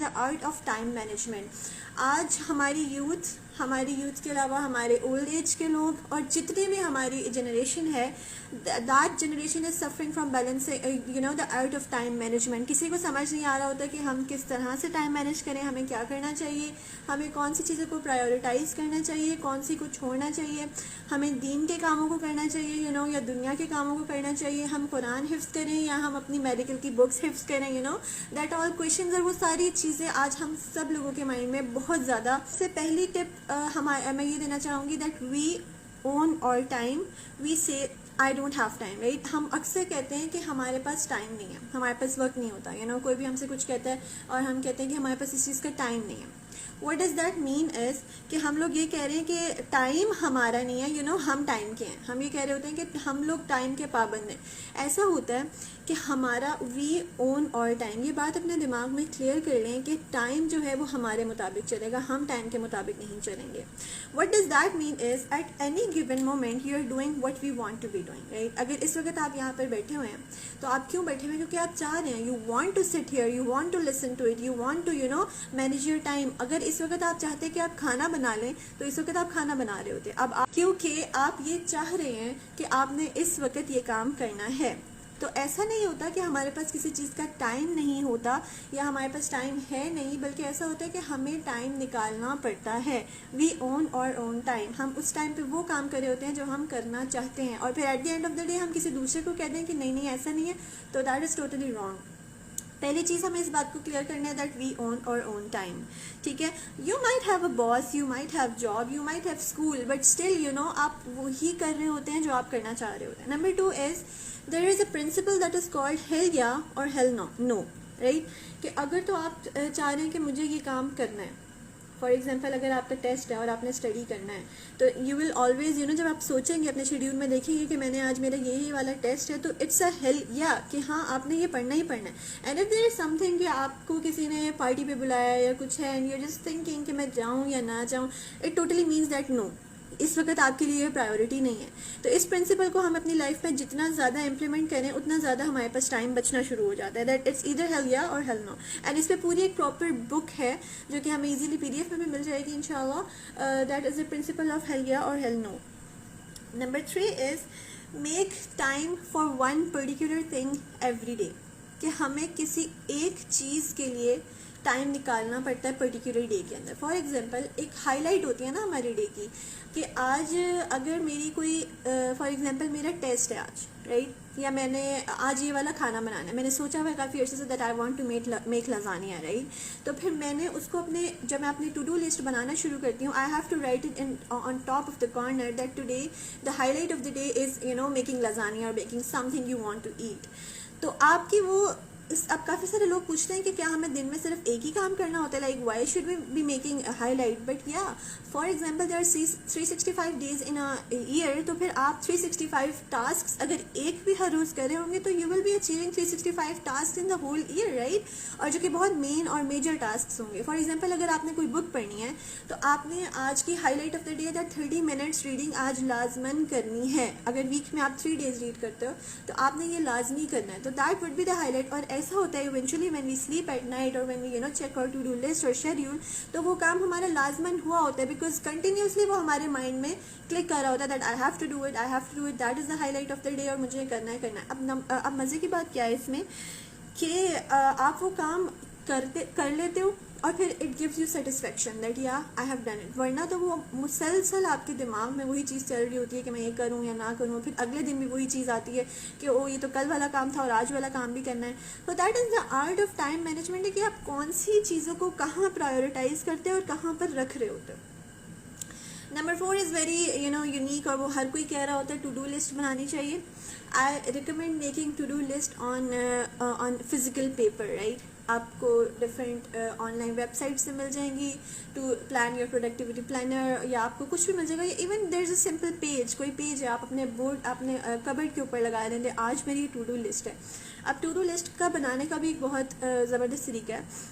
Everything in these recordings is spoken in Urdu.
the art of time management. آج ہماری یوتھ کے علاوہ ہمارے اولڈ ایج کے لوگ اور جتنے بھی ہماری جنریشن ہے, that generation is suffering from balancing the art of time management. کسی کو سمجھ نہیں آ رہا ہوتا کہ ہم کس طرح سے ٹائم مینیج کریں, ہمیں کیا کرنا چاہیے, ہمیں کون سی چیزوں کو پرائیورٹائز کرنا چاہیے, کون سی کو چھوڑنا چاہیے, ہمیں دین کے کاموں کو کرنا چاہیے یا دنیا کے کاموں کو کرنا چاہیے, ہم قرآن حفظ کریں یا ہم اپنی میڈیکل کی بکس حفظ کریں, دیٹ آل کویشچنز. اور وہ ساری چیزیں آج ہم سب لوگوں کے مائنڈ میں بہت زیادہ. سے پہلی ٹپ میں یہ دینا چاہوں گی دیٹ وی اون اور ٹائم. وی سے I don't have time, right. ہم اکثر کہتے ہیں کہ ہمارے پاس ٹائم نہیں ہے, ہمارے پاس وقت نہیں ہوتا, کوئی بھی ہم سے کچھ کہتا ہے اور ہم کہتے ہیں کہ ہمارے پاس اس چیز کا ٹائم نہیں ہے. واٹ ڈز دیٹ مین از کہ ہم لوگ یہ کہہ رہے ہیں کہ ٹائم ہمارا نہیں ہے, ہم ٹائم کے ہیں. ہم یہ کہہ رہے ہوتے ہیں کہ ہم لوگ ٹائم کے پابند ہیں. ایسا ہوتا ہے کہ ہمارا وی اون اور ٹائم, یہ بات اپنے دماغ میں کلیئر کر لیں کہ ٹائم جو ہے وہ ہمارے مطابق چلے گا, ہم ٹائم کے مطابق نہیں چلیں گے. What does that mean is at any given moment you are doing what we want to be doing, right. اگر اس وقت آپ یہاں پر بیٹھے ہوئے ہیں تو آپ کیوں بیٹھے ہوئے ہیں؟ کیونکہ آپ چاہ رہے ہیں, you want to sit here, you want to listen to it, you want to manage your time. اگر اس وقت آپ چاہتے ہیں کہ آپ کھانا بنا لیں تو اس وقت آپ کھانا بنا رہے ہوتے. اب کیونکہ آپ یہ چاہ رہے ہیں کہ آپ نے اس وقت یہ کام کرنا ہے. تو ایسا نہیں ہوتا کہ ہمارے پاس کسی چیز کا ٹائم نہیں ہوتا یا ہمارے پاس ٹائم ہے نہیں, بلکہ ایسا ہوتا ہے کہ ہمیں ٹائم نکالنا پڑتا ہے. وی اون اور اون ٹائم. ہم اس ٹائم پہ وہ کام کر رہے ہوتے ہیں جو ہم کرنا چاہتے ہیں, اور پھر at the end of the day ہم کسی دوسرے کو کہتے ہیں کہ نہیں ایسا نہیں ہے, تو دیٹ از ٹوٹلی رانگ. پہلی چیز ہمیں اس بات کو کلیئر کرنا ہے دیٹ وی اون اور اون ٹائم, ٹھیک ہے. You might have a boss, you might have job, you might have school, but still آپ وہی کر رہے ہوتے ہیں جو آپ کرنا چاہ رہے ہوتے ہیں. Number 2 is there is a principle that is called hell yeah or hell no, right. کہ اگر تو آپ چاہ رہے ہیں کہ مجھے یہ کام کرنا ہے, فار ایگزامپل اگر آپ کا ٹیسٹ ہے اور آپ نے اسٹڈی کرنا ہے, تو یو ول آلویز جب آپ سوچیں گے اپنے شیڈیول میں دیکھیں گے کہ میں نے آج میرا یہی والا ٹیسٹ ہے, تو اٹس اے ہیل یا کہ ہاں آپ نے یہ پڑھنا ہی پڑھنا ہے. And if there is some thing کہ آپ کو کسی نے پارٹی پہ بلایا یا کچھ ہے and you are just thinking کہ میں جاؤں یا نہ جاؤں, it totally means that no, اس وقت آپ کے لیے یہ پرائیورٹی نہیں ہے. تو اس پرنسپل کو ہم اپنی لائف میں جتنا زیادہ امپلیمنٹ کریں اتنا زیادہ ہمارے پاس ٹائم بچنا شروع ہو جاتا ہے. That it's either heel yeah or hell know. And اس پہ پوری ایک پراپر بک ہے جو کہ ہمیں ایزیلی PDF میں بھی مل جائے گی انشاءاللہ. That is the principle of hell yeah or hell no. Number 3 is make time for one particular thing every day. کہ ہمیں کسی ایک چیز کے لیے ٹائم نکالنا پڑتا ہے پرٹیکولر ڈے کے اندر. فار ایگزامپل ایک ہائی لائٹ ہوتی ہے نا ہمارے ڈے کی, کہ آج اگر میری کوئی فار ایگزامپل میرا ٹیسٹ ہے آج, رائٹ, یا میں نے آج یہ والا کھانا بنانا ہے, میں نے سوچا ہوا ہے کافی عرصے سے that I want to make lasagna, right. تو پھر میں نے اس کو جب میں اپنی ٹو ڈو لسٹ بنانا شروع کرتی ہوں, I have to write it on top of the corner that today the highlight of the day is making lasagna اور making something you want to eat. تو آپ کی وہ اب کافی سارے لوگ پوچھتے ہیں کہ کیا ہمیں دن میں صرف ایک ہی کام کرنا ہوتا ہے, like why should we be making highlight. But یا for example there are 365 days in a year, تو پھر آپ 365 ٹاسکس اگر ایک بھی ہر روز کر رہے ہوں گے تو you will be achieving 365 task in the whole year, right. اور جو کہ بہت مین اور میجر ٹاسکس ہوں گے. فار ایگزامپل اگر آپ نے کوئی بک پڑھنی ہے تو آپ نے آج کی high light of the day that 30 minutes reading آج لازمن کرنی ہے. اگر ویک میں آپ 3 days ریڈ کرتے ہو تو آپ نے یہ لازمی کرنا ہے. تو that would be the highlight. اور ایسا ہوتا ہے eventually when we sleep at night اور when we check out to do list اور شیڈیول, تو وہ کام ہمارا لازمن ہوا ہوتا ہے, بیکاز کنٹینیوسلی وہ ہمارے مائنڈ میں کلک کر رہا ہوتا ہے that I have to do it, I have to do it, that is the highlight of the day, اور مجھے کرنا ہے. اب مزے کی بات کیا ہے اس میں کہ آپ وہ کام کر لیتے ہو اور پھر it gives you satisfaction that یا آئی ہیو ڈن اٹ. ورنہ تو وہ مسلسل آپ کے دماغ میں وہی چیز چل رہی ہوتی ہے کہ میں یہ کروں یا نہ کروں, پھر اگلے دن بھی وہی چیز آتی ہے کہ او یہ تو کل والا کام تھا اور آج والا کام بھی کرنا ہے. تو that is the art of time management, ہے کہ آپ کون سی چیزوں کو کہاں پرائیورٹائز کرتے ہو اور کہاں پر رکھ رہے ہوتے ہو. نمبر 4 از ویری یونیک, اور وہ ہر کوئی کہہ رہا ہوتا ہے ٹو ڈو لسٹ بنانی چاہیے. I recommend making to do list on physical paper, right. آپ کو different online website سے مل جائیں گی to plan your productivity planner, یا آپ کو کچھ بھی مل جائے گا. Even there is a simple page, کوئی پیج ہے آپ اپنے بورڈ اپنے کبرڈ کے اوپر لگا دیں گے آج میری ٹو ڈو لسٹ ہے. اب ٹو ڈو لسٹ کا بنانے کا بھی ایک بہت زبردست طریقہ ہے.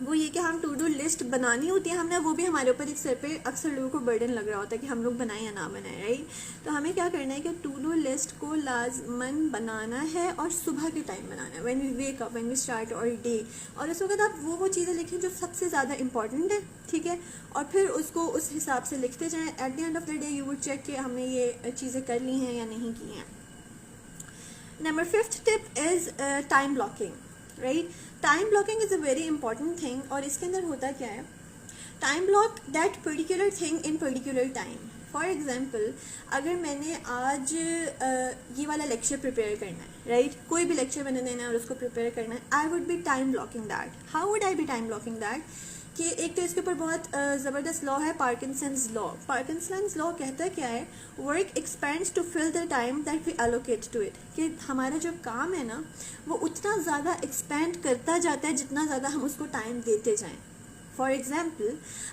وہ یہ کہ ہم ٹو ڈو لسٹ بنانی ہوتی ہے ہم نے, وہ بھی ہمارے اوپر ایک سر پہ اکثر لوگوں کو برڈن لگ رہا ہوتا ہے کہ ہم لوگ بنائیں یا نہ بنائیں, رائٹ. تو ہمیں کیا کرنا ہے کہ ٹو ڈو لسٹ کو لازماً بنانا ہے اور صبح کے ٹائم بنانا ہے, when we wake up, when we start our day, اور اس وقت آپ وہ چیزیں لکھیں جو سب سے زیادہ امپورٹنٹ ہے, ٹھیک ہے, اور پھر اس کو اس حساب سے لکھتے جائیں. At the end of the day you would check کہ ہم نے یہ چیزیں کر لی ہیں یا نہیں کی ہیں. Number 5th tip is time blocking, right. Time blocking is a very important thing, اور اس کے اندر ہوتا کیا ہے, time block that particular thing in particular time. For example, اگر میں نے آج یہ والا لیکچر پریپیئر کرنا ہے, رائٹ, کوئی بھی لیکچر میں نے دینا ہے اور اس کو پریپیئر کرنا ہے, I would be time blocking that. How would I be time blocking that, کہ ایک تو اس کے اوپر بہت زبردست لا ہے, پارکنسنز لا. پارکنسنز لا کہتا ہے کیا ہے, work expands to fill the time that we allocate to it, کہ ہمارا جو کام ہے نا وہ اتنا زیادہ ایکسپینڈ کرتا جاتا ہے جتنا زیادہ ہم اس کو ٹائم دیتے جائیں. فار ایگزامپل,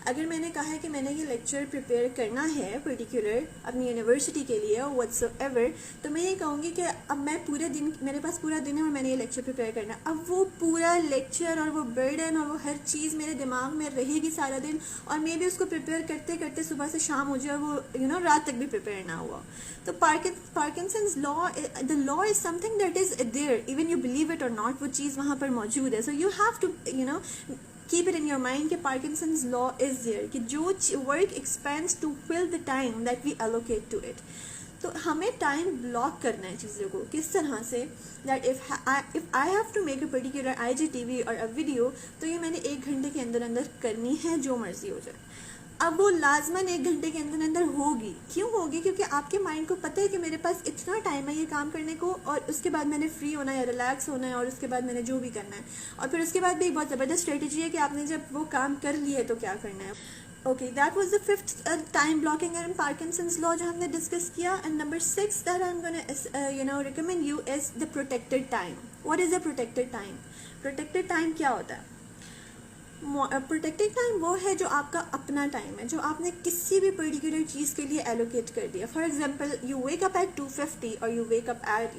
اگر میں نے کہا ہے کہ میں نے یہ لیکچر پریپیئر کرنا ہے پرٹیکولر اپنی یونیورسٹی کے لیے اور واٹس ایور, تو میں یہ کہوں گی کہ اب میں پورے دن, میرے پاس پورا دن ہے اور میں نے یہ لیکچر پریپیئر کرنا ہے. اب وہ پورا لیکچر اور وہ برڈن اور وہ ہر چیز میرے دماغ میں رہے گی سارا دن, اور میں بھی اس کو پریپیئر کرتے کرتے صبح سے شام ہو جائے اور وہ رات تک بھی پریپیئر نہ ہوا. تو Parkinson's law, the law is something that is there even you believe it or not, وہ چیز وہاں پر موجود ہے. So you have to keep it in your mind کہ Parkinson's law is there, کہ جو work expands to fill the time that we allocate to it. تو ہمیں ٹائم بلاک کرنا ہے چیزوں کو کس طرح سے, that if I have to make a particular IGTV or a video, تو یہ میں نے 1 گھنٹے کے اندر اندر کرنی ہے, جو مرضی ہو جائے. اب وہ لازماً 1 گھنٹے کے اندر اندر ہوگی. کیوں ہوگی, کیونکہ آپ کے مائنڈ کو پتہ ہے کہ میرے پاس اتنا ٹائم ہے یہ کام کرنے کو, اور اس کے بعد میں نے فری ہونا ہے یا ریلیکس ہونا ہے, اور اس کے بعد میں نے جو بھی کرنا ہے. اور پھر اس کے بعد بھی ایک بہت زبردست اسٹریٹجی ہے کہ آپ نے جب وہ کام کر لیے ہے تو کیا کرنا ہے. Okay, that was the 5th time blocking and Parkinson's law جو ہم نے ڈسکس کیا. And number 6 that I am gonna recommend you is the protected time. What is the protected time? Protected time کیا ہوتا ہے؟ پروٹیکٹڈ ٹائم وہ ہے جو آپ کا اپنا ٹائم ہے, جو آپ نے کسی بھی پرٹیکولر چیز کے لیے ایلوکیٹ کر دیا. For example, you wake up at 2:50 or you wake up at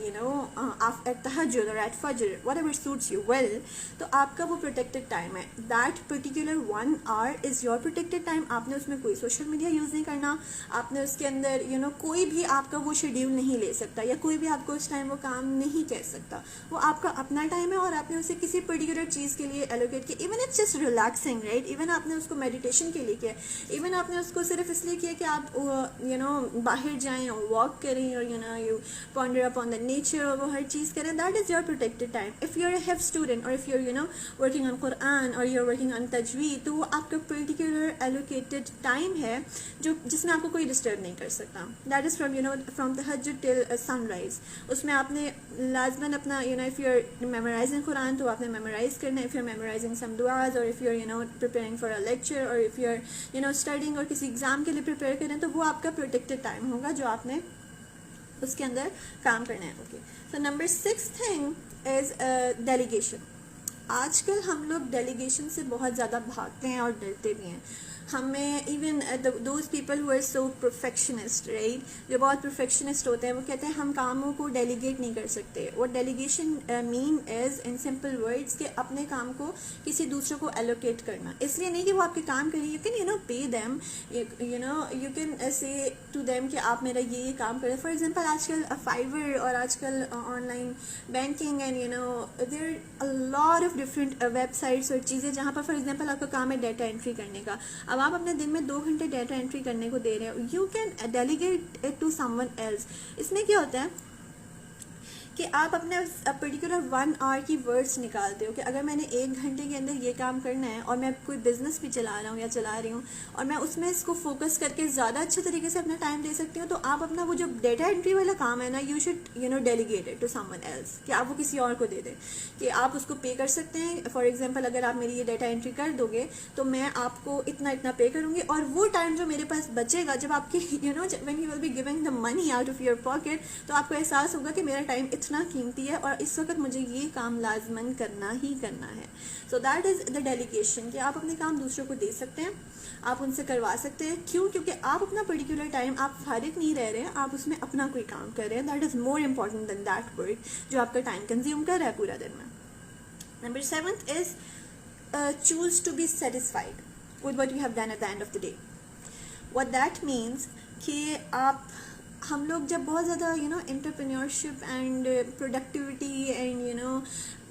at تہجد اور ایٹ فجر, whatever suits you well, تو آپ کا وہ پروٹیکٹڈ ٹائم ہے. That particular 1 hour is your protected time. آپ نے اس میں کوئی سوشل میڈیا یوز نہیں کرنا, آپ نے اس کے اندر کوئی بھی آپ کا وہ شیڈیول نہیں لے سکتا, یا کوئی بھی آپ کو اس ٹائم وہ کام نہیں کہہ سکتا. وہ آپ کا اپنا ٹائم ہے اور آپ نے اسے کسی پرٹیکولر چیز کے لیے ایلوکیٹ کیا. Even it's just relaxing, right. Even آپ نے اس کو میڈیٹیشن کے لیے کیا, ایون آپ نے اس کو صرف اس لیے کیا کہ آپ باہر جائیں اور واک کریں اور you ponder upon the nature, اور وہ ہر چیز کریں. That is your protected time. If you are a hifz student اور if you are working on Quran اور you are working on tajweed, تو وہ آپ کا پرٹیکولر ایلوکیٹڈ ٹائم ہے جس میں آپ کو کوئی ڈسٹرب نہیں کر سکتا. دیٹ از فرام تہجد ٹل سن رائز. اس میں آپ نے لازماً اپنا اف یو آر میمورائزنگ قرآن تو آپ نے میمورائز کرنا ہے. If you are memorizing some دعاز, or if you are preparing for a lecture, or if you're studying اور کسی ایگزام کے لیے پریپیئر کریں, تو وہ آپ کا پروٹیکٹڈ ٹائم ہوگا جو آپ نے اس کے اندر کام کرنا ہے. Okay, so number 6 thing is delegation. آج کل ہم لوگ ڈیلیگیشن سے بہت زیادہ بھاگتے ہیں اور ڈرتے بھی ہیں. ہمیں even those people who are so perfectionist, right, جو بہت پرفیکشنسٹ ہوتے ہیں, وہ کہتے ہیں ہم کاموں کو ڈیلیگیٹ نہیں کر سکتے. what delegation mean is in simple words کہ اپنے کام کو کسی دوسرے کو ایلوکیٹ کرنا. اس لیے نہیں کہ وہ آپ کے کام کریں, you can pay them, you can say to them کہ آپ میرا یہ کام کریں. فار ایگزامپل, آج کل فائیور اور آج کل on line banking and there are a lot of different web sites اور چیزیں جہاں پر فار ایگزامپل آپ کا کام ہے ڈیٹا انٹری کرنے کا. اب آپ اپنے دن میں 2 گھنٹے ڈیٹا انٹری کرنے کو دے رہے ہو, you can delegate it to someone else. اس میں کیا ہوتا ہے کہ آپ اپنے پرٹیکولر 1 hour کی ورڈس نکالتے ہو کہ اگر میں نے 1 گھنٹے کے اندر یہ کام کرنا ہے, اور میں کوئی بزنس بھی چلا رہا ہوں یا چلا رہی ہوں, اور میں اس میں اس کو فوکس کر کے زیادہ اچھے طریقے سے اپنا ٹائم دے سکتی ہوں, تو آپ اپنا وہ جو ڈیٹا انٹری والا کام ہے نا, you should delegate it to someone else, کہ آپ وہ کسی اور کو دے دیں, کہ آپ اس کو پے کر سکتے ہیں. فار ایگزامپل, اگر آپ میری یہ ڈیٹا انٹری کر دو گے تو میں آپ کو اتنا پے کروں گی, اور وہ ٹائم جو میرے پاس بچے گا, جب آپ کی when you will be giving the money out of your pocket, تو آپ کو احساس ہوگا کہ میرا ٹائم اتنا قیمتی ہے اور اس وقت مجھے یہ کام لازماً کرنا ہی کرنا ہے. So that is the delegation, کہ آپ اپنے کام دوسروں کو دے سکتے ہیں, آپ ان سے کروا سکتے ہیں. کیوں؟ کیونکہ آپ اپنا پرٹیکولر ٹائم آپ فارغ نہیں رہ رہے ہیں, آپ اس میں اپنا کوئی کام کر رہے ہیں. That is more important than that work جو آپ کا ٹائم کنزیوم کر رہا ہے پورا دن میں. Number 7 is choose to be satisfied with what you have done at the end of the day. What that means کہ آپ ہم لوگ جب بہت زیادہ انٹرپرینیورشپ اینڈ پروڈکٹیوٹی اینڈ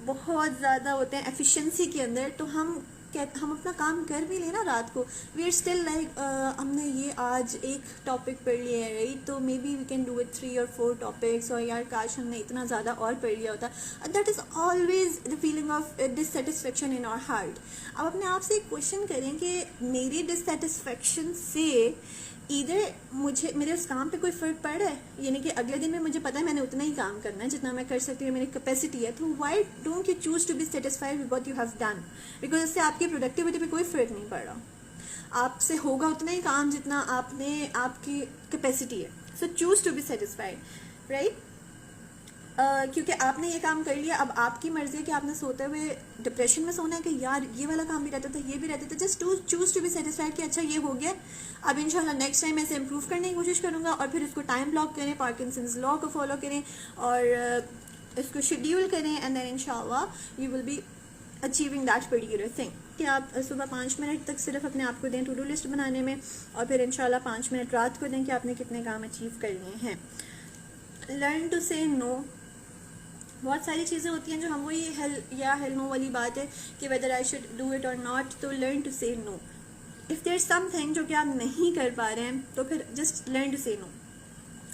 بہت زیادہ ہوتے ہیں ایفیشنسی کے اندر, تو ہم اپنا کام کر بھی لیں نا رات کو, وی آر اسٹل لائک ہم نے یہ آج ایک ٹاپک پڑھ لیا ہے رائٹ, تو maybe we can do it 3 or 4 topics, اور یار کاش ہم نے اتنا زیادہ اور پڑھ لیا ہوتا. That is always the feeling of dissatisfaction in our heart. اب اپنے آپ سے ایک کوشچن کریں کہ میری ڈسسیٹسفیکشن سے ادھر میرے اس کام پہ کوئی فرق پڑ رہا ہے, یعنی کہ اگلے دن میں مجھے پتا ہے میں نے اتنا ہی کام کرنا ہے جتنا میں کر سکتی ہوں, میری کیپیسٹی ہے, تو why don't you choose to be satisfied with what you have done, because اس سے آپ کی پروڈکٹیوٹی پہ کوئی فرق نہیں پڑ رہا, آپ سے ہوگا اتنا ہی کام جتنا آپ کی کیپیسٹی ہے. So choose to be satisfied right, کیونکہ آپ نے یہ کام کر لیا, اب آپ کی مرضی ہے کہ آپ نے سوتے ہوئے ڈپریشن میں سونا ہے کہ یار یہ والا کام بھی رہتا تھا, یہ بھی رہتا تھا. Just choose to be satisfied کہ اچھا یہ ہو گیا, اب انشاءاللہ نیکسٹ ٹائم ایسے امپروو کرنے کی کوشش کروں گا, اور پھر اس کو ٹائم بلاک کریں, پارکنسنز لا کو فالو کریں, اور اس کو شیڈیول کریں, اینڈ دین انشاءاللہ you will be achieving that particular thing. کہ آپ صبح 5 منٹ تک صرف اپنے آپ کو دیں ٹو ڈو لسٹ بنانے میں, اور پھر انشاءاللہ 5 منٹ رات کو دیں کہ آپ نے کتنے کام اچیو کر لیے ہیں. لرن ٹو سے نو. بہت ساری چیزیں ہوتی ہیں جو ہم وہی ہیل نو والی بات ہے کہ whether I should do it or not, تو learn to say know. If there is some thing جو کہ آپ نہیں کر پا رہے ہیں, تو پھر جسٹ لرن ٹو سے نو.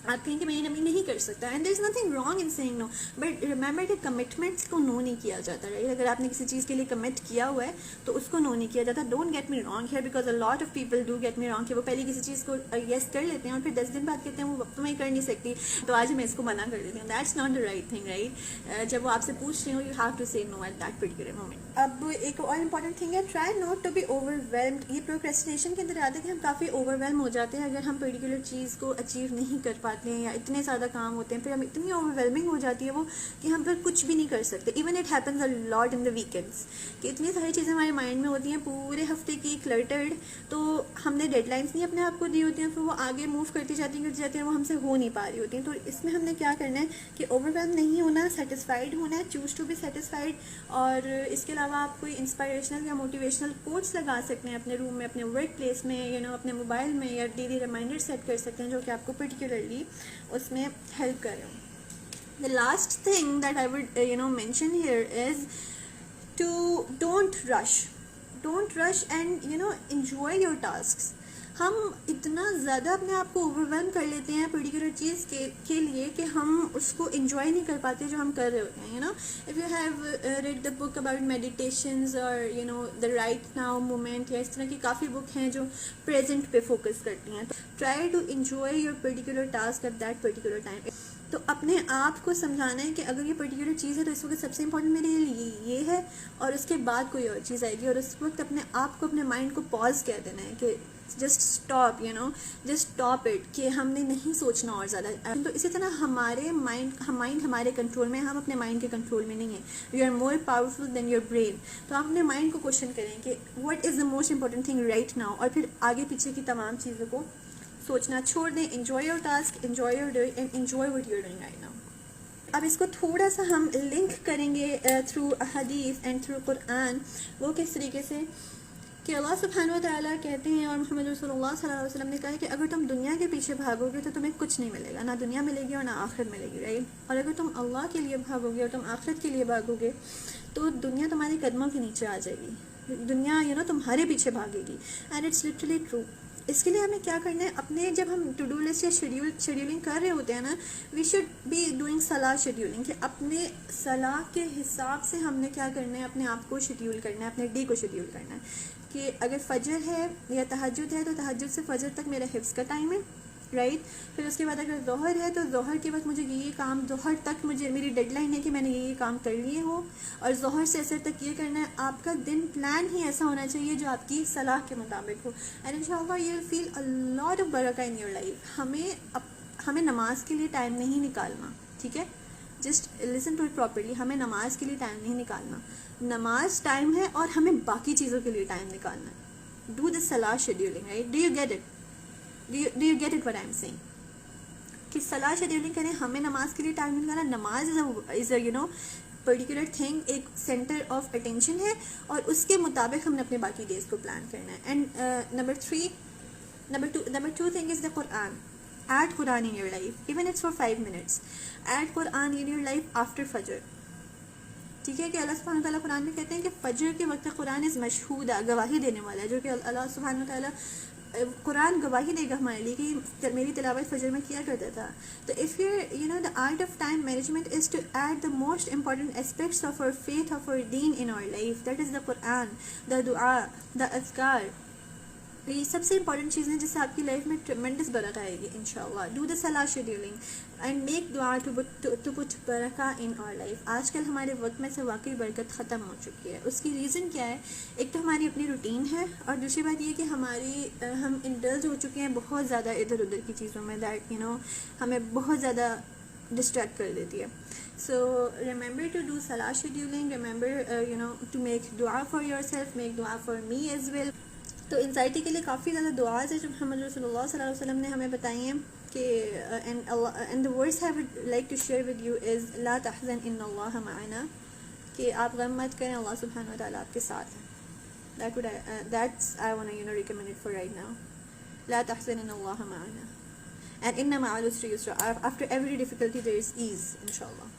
آپ کہیں کہ میں یہ نہیں کر سکتا, and there is nothing wrong in saying no, but remember کہ کمٹمنٹس کو نو نہیں کیا جاتا رائٹ. اگر آپ نے کسی چیز کے لیے کمٹ کیا ہوا ہے تو اس کو نو نہیں کیا جاتا. Don't get me wrong here, because a lot of people do get me wrong کہ وہ پہلے کسی چیز کو یس کر لیتے ہیں اور پھر 10 دن بعد کہتے ہیں وہ تو میں کر نہیں سکتی, تو آج میں اس کو منع کر دیتی ہوں. That's not the right thing right. جب وہ آپ سے پوچھ رہی ہوں, you have to say no at that particular moment. اب ایک اور امپورٹنٹ تھنگ ہے, try not to be overwhelmed. یہ پروکریسٹینیشن کے اندر آتا ہے کہ ہم کافی اوور ویلم ہو جاتے ہیں اگر ہم پرٹیکولر چیز کو اچیو نہیں کر پاتے ہیں, یا اتنے زیادہ کام ہوتے ہیں, پھر ہم اتنی اوور ویلمنگ ہو جاتی ہے وہ کہ ہم پھر کچھ بھی نہیں کر سکتے. Even it happens a lot in the weekends کہ اتنی ساری چیزیں ہمارے مائنڈ میں ہوتی ہیں پورے ہفتے کی کلٹرڈ, تو ہم نے ڈیڈ لائنس نہیں اپنے آپ کو دی ہوتی ہیں, پھر وہ آگے موو کرتی جاتی ہیں, وہ ہم سے ہو نہیں پا رہی ہوتی ہیں. تو اس میں ہم نے کیا کرنا ہے کہ اوور ویلم نہیں ہونا, سیٹسفائڈ ہونا ہے, چوز ٹو بی سیٹسفائڈ. اور اس کے علاوہ آپ کوئی انسپائریشنل یا موٹیویشنل کوٹس لگا سکتے ہیں اپنے روم میں, اپنے ورک پلیس میں, اپنے موبائل میں, یا ڈیلی ریمائنڈر سیٹ کر سکتے ہیں جو کہ آپ کو پرٹیکولرلی اس میں ہیلپ کر رہے ہوں. The last thing that I would mention here is to don't rush and enjoy your tasks. ہم اتنا زیادہ اپنے آپ کو اوور ویلم کر لیتے ہیں پرٹیکولر چیز کے لیے کہ ہم اس کو انجوائے نہیں کر پاتے جو ہم کر رہے ہوتے ہیں. If you have read the book about meditations اور دا رائٹ ناؤ مومنٹ, یا اس طرح کی کافی بک ہیں جو پریزنٹ پہ فوکس کرتی ہیں. Try to enjoy your particular task at that particular time. تو اپنے آپ کو سمجھانا ہے کہ اگر یہ پرٹیکولر چیز ہے تو اس وقت سب سے امپورٹنٹ میرے لیے یہ ہے, اور اس کے بعد کوئی اور چیز آئے گی, اور اس وقت اپنے آپ کو, اپنے مائنڈ کو پاز کہہ دینا ہے کہ just stop just stop it, کہ ہم نے نہیں سوچنا اور زیادہ. تو اسی طرح ہمارے مائنڈ ہمارے کنٹرول میں, ہم اپنے مائنڈ کے کنٹرول میں نہیں ہیں. You are more powerful than your brain. تو آپ اپنے مائنڈ کو کوشچن کریں کہ what is the most important thing right now, اور پھر آگے پیچھے کی تمام چیزوں کو سوچنا چھوڑ دیں. Enjoy your task, enjoy your doing, and enjoy what you are doing right now. اب اس کو تھوڑا سا ہم لنک کریں گے تھرو حدیث اینڈ تھرو قرآن. وہ کس طریقے سے کہ اللہ سبحانہ و تعالیٰ کہتے ہیں, اور محمد رسول اللہ صلی اللہ علیہ وسلم نے کہا ہے کہ اگر تم دنیا کے پیچھے بھاگو گے تو تمہیں کچھ نہیں ملے گا, نہ دنیا ملے گی اور نہ آخرت ملے گی رائٹ. اور اگر تم اللہ کے لیے بھاگو گے اور تم آخرت کے لیے بھاگو گے تو دنیا تمہارے قدموں کے نیچے آ جائے گی. دنیا تمہارے پیچھے بھاگے گی. And it's literally true. اس کے لیے ہمیں کیا کرنا ہے, اپنے جب ہم ٹو ڈو لسٹ یا شیڈیولنگ کر رہے ہوتے ہیں نا, we should be doing salah scheduling, کہ اپنے صلاح کے حساب سے ہم نے کیا کرنا ہے, اپنے آپ کو شیڈیول کرنا ہے, اپنے ڈے کو شیڈیول کرنا ہے. کہ اگر فجر ہے یا تہجد ہے تو تہجد سے فجر تک میرا حفظ کا ٹائم ہے رائٹ. پھر اس کے بعد اگر ظہر ہے تو ظہر کے وقت مجھے یہ کام, ظہر تک میری ڈیڈ لائن ہے کہ میں نے یہ کام کر لیے ہو, اور ظہر سے اثر تک یہ کرنا ہے. آپ کا دن پلان ہی ایسا ہونا چاہیے جو آپ کی صلاح کے مطابق ہو, اینڈ انشاءاللہ you will feel a lot of برکہ ان یور لائف. ہمیں نماز کے لیے ٹائم نہیں نکالنا, ٹھیک ہے, just listen to it properly. ہمیں نماز کے لیے ٹائم نہیں نکالنا, نماز ٹائم ہے اور ہمیں باقی چیزوں کے لیے ٹائم نکالنا ہے. ڈو دس صلاح scheduling right. Do you get it? Do you get it what I'm saying? کہ صلاح شیڈیولنگ کریں, ہمیں نماز کے لیے ٹائم نکالنا. نماز از پرٹیکولر تھنگ ایک سینٹر آف اٹینشن ہے اور اس کے مطابق ہم نے اپنے باقی ڈیز کو پلان کرنا ہے. And number two thing is the Quran. Add Quran in your life, even it's for 5 minutes. Add Quran in your life after Fajr. ٹھیک ہے کہ اللہ سبحانہ تعالیٰ قرآن میں کہتے ہیں کہ فجر کے وقت قرآن از مشہود، گواہی دینے والا ہے، جو کہ اللہ سبحانہ تعالیٰ قرآن گواہی دے گا ہمارے لیے کہ میری تلاوت فجر میں کیا کرتا تھا. تو if you know the art of time management is to add the most important aspects of our faith of our دین ان اور لائف، دیٹ از دا قرآن، دا دعا، دا اذکار. یہ سب سے امپورٹنٹ چیزیں جس سے آپ کی لائف میں ٹریمنڈس برکت آئے گی انشاءاللہ. ڈو دا صلاح شیڈیولنگ اینڈ میک دعا ٹو پٹ برکہ ان آور لائف. آج کل ہمارے وقت میں سے واقعی برکت ختم ہو چکی ہے. اس کی ریزن کیا ہے؟ ایک تو ہماری اپنی روٹین ہے، اور دوسری بات یہ کہ ہم انڈلج ہو چکے ہیں بہت زیادہ ادھر ادھر کی چیزوں میں، دیٹ یو نو ہمیں بہت زیادہ ڈسٹریکٹ کر دیتی ہے. So remember to do salah scheduling, remember to make dua for yourself, make dua for me as well. تو انزائٹی کے لیے کافی زیادہ دعاز ہیں جو محمد رسول اللہ صلی اللہ علیہ وسلم نے ہمیں بتائی ہیں کہ and the words I would like to share with you is لا تحزن ان اللہ معنا، کہ آپ غم مت کریں، اللہ سبحانہ و تعالیٰ آپ کے ساتھ ہے. That's I want to recommend it for right now. لا تحزن ان اللہ معنا and ان مع العسر یسرا. After every difficulty there is ease inshallah.